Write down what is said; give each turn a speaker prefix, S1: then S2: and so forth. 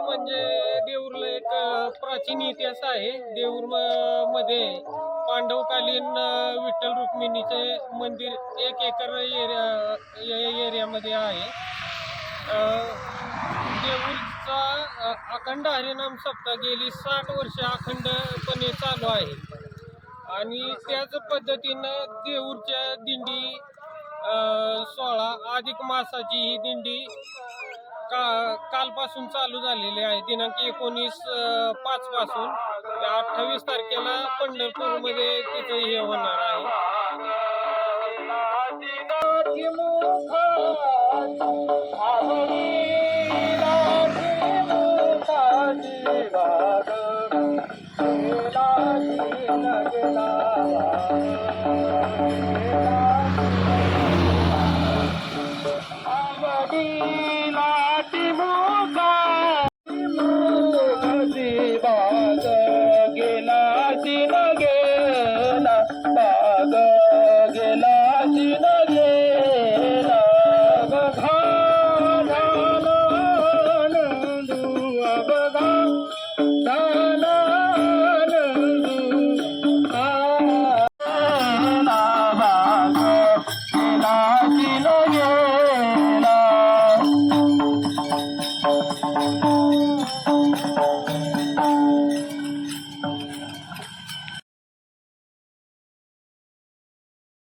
S1: म्हणजे देऊरला एक प्राचीन इतिहास आहे. देऊर मध्ये पांडवकालीन विठ्ठल रुक्मिणीचे मंदिर 1 एकर एरियामध्ये आहे. देऊरचा अखंड हरिनाम सप्ताह गेली 60 वर्ष अखंडपणे चालू आहे. आणि त्याच पद्धतीनं देऊरच्या दिंडी 16 अधिक मासाची ही दिंडी कालपासून चालू झालेली आहे. दिनांक 19/5 पासून 28 तारखेला पंढरपूरमध्ये तिचं हे होणार आहे.